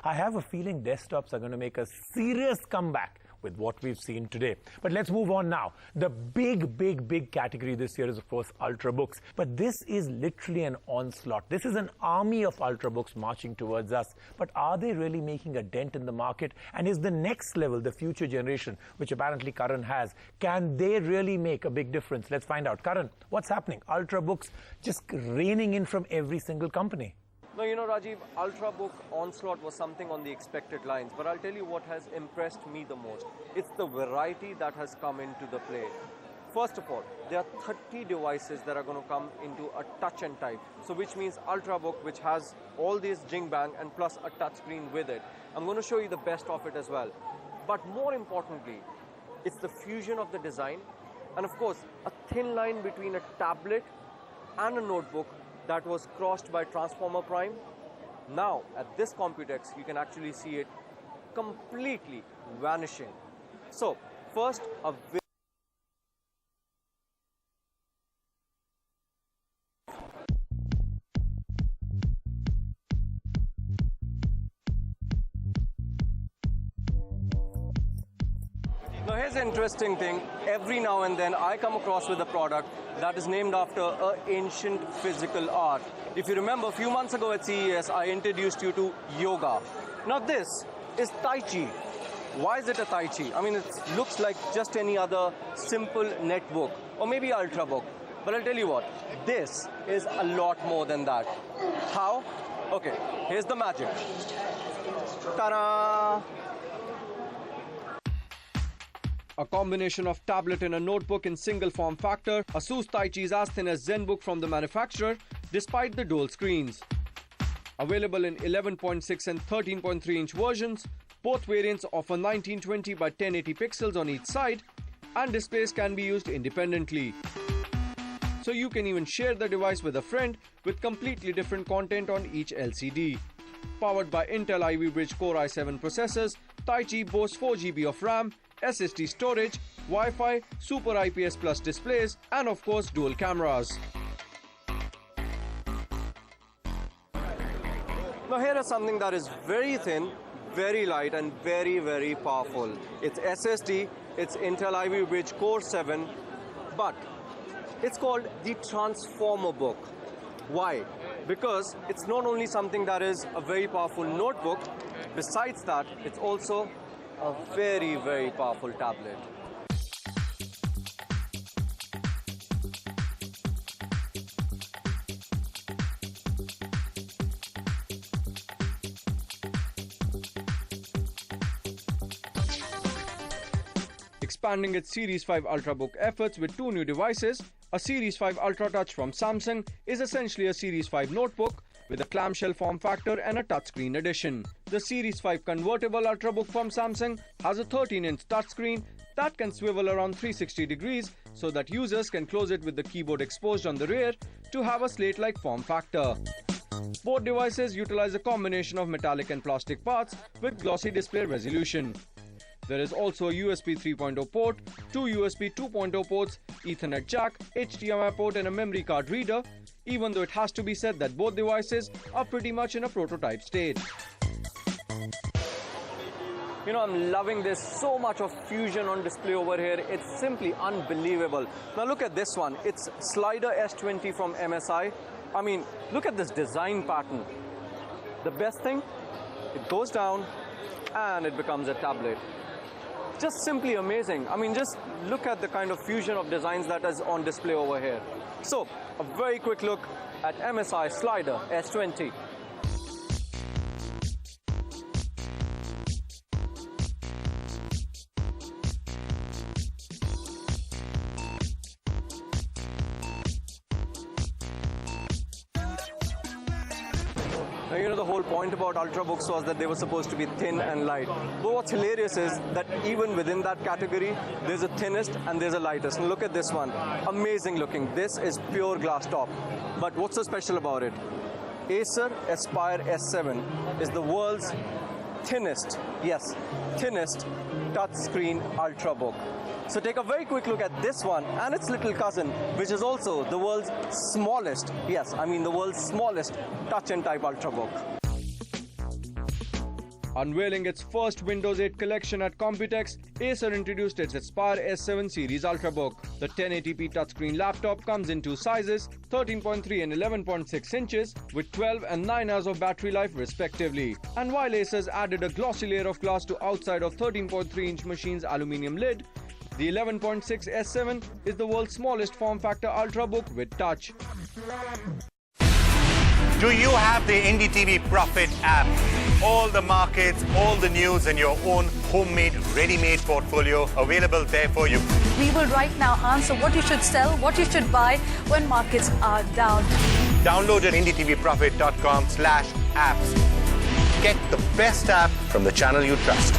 I have a feeling desktops are going to make a serious comeback with what we've seen today. But let's move on now. The big category this year is, of course, Ultrabooks. But this is literally an onslaught. This is an army of Ultrabooks marching towards us. But are they really making a dent in the market? And is the next level, the future generation, which apparently Karan has, can they really make a big difference? Let's find out. Karan, what's happening? Ultrabooks just raining in from every single company. No, you know, Rajiv, Ultrabook onslaught was something on the expected lines, but I'll tell you what has impressed me the most. It's the variety that has come into the play. First of all, there are 30 devices that are going to come into a touch and type. So which means Ultrabook, which has all these jing bang and plus a touch screen with it. I'm going to show you the best of it as well. But more importantly, it's the fusion of the design and of course, a thin line between a tablet and a notebook that was crossed by Transformer Prime. Now, at this Computex, you can actually see it completely vanishing. So, first, Now here's an interesting thing. Every now and then I come across with a product that is named after an ancient physical art. If you remember, a few months ago at CES, I introduced you to yoga. Now this is Taichi. Why is it a Taichi? I mean, it looks like just any other simple netbook or maybe Ultrabook. But I'll tell you what, this is a lot more than that. How? Okay, here's the magic. Ta-da! A combination of tablet and a notebook in single form factor, Asus Taichi is as thin as ZenBook from the manufacturer, despite the dual screens. Available in 11.6 and 13.3 inch versions, both variants offer 1920 by 1080 pixels on each side, and displays can be used independently. So you can even share the device with a friend with completely different content on each LCD. Powered by Intel Ivy Bridge Core i7 processors, Taichi boasts 4 GB of RAM, SSD storage, Wi-Fi, Super IPS Plus displays, and of course dual cameras. Now here is something that is very thin, very light and very powerful. It's SSD, it's Intel Ivy Bridge Core 7, but it's called the Transformer book. Why? Because it's not only something that is a very powerful notebook, besides that, it's also a very powerful tablet. Expanding its Series 5 Ultrabook efforts with 2 new devices, a Series 5 Ultra Touch from Samsung is essentially a Series 5 notebook with a clamshell form factor and a touchscreen edition. The Series 5 Convertible Ultrabook from Samsung has a 13-inch touchscreen that can swivel around 360 degrees so that users can close it with the keyboard exposed on the rear to have a slate-like form factor. Both devices utilize a combination of metallic and plastic parts with glossy display resolution. There is also a USB 3.0 port, 2 USB 2.0 ports, Ethernet jack, HDMI port and a memory card reader, even though it has to be said that both devices are pretty much in a prototype stage. You know, I'm loving this, so much of fusion on display over here, it's simply unbelievable. Now look at this one, it's Slider S20 from MSI. I mean, look at this design pattern. The best thing, it goes down and it becomes a tablet. Just simply amazing. I mean, just look at the kind of fusion of designs that is on display over here. So, a very quick look at MSI Slider S20. Now, you know, the whole point about Ultrabooks was that they were supposed to be thin and light. But what's hilarious is that even within that category, there's a thinnest and there's a lightest. And look at this one. Amazing looking. This is pure glass top. But what's so special about it? Acer Aspire S7 is the world's thinnest, yes, thinnest touchscreen Ultrabook. So take a very quick look at this one and its little cousin, which is also the world's smallest, yes, I mean the world's smallest touch and type Ultrabook. Unveiling its first Windows 8 collection at Computex, Acer introduced its Aspire S7 series Ultrabook. The 1080p touchscreen laptop comes in two sizes, 13.3 and 11.6 inches, with 12 and 9 hours of battery life respectively. And while Acer's added a glossy layer of glass to outside of 13.3-inch machine's aluminium lid, the 11.6 S7 is the world's smallest form factor Ultrabook with touch. Do you have the NDTV Profit app? All the markets, all the news and your own homemade, ready-made portfolio available there for you. We will right now answer what you should sell, what you should buy when markets are down. Download at ndtvprofit.com/apps. Get the best app from the channel you trust.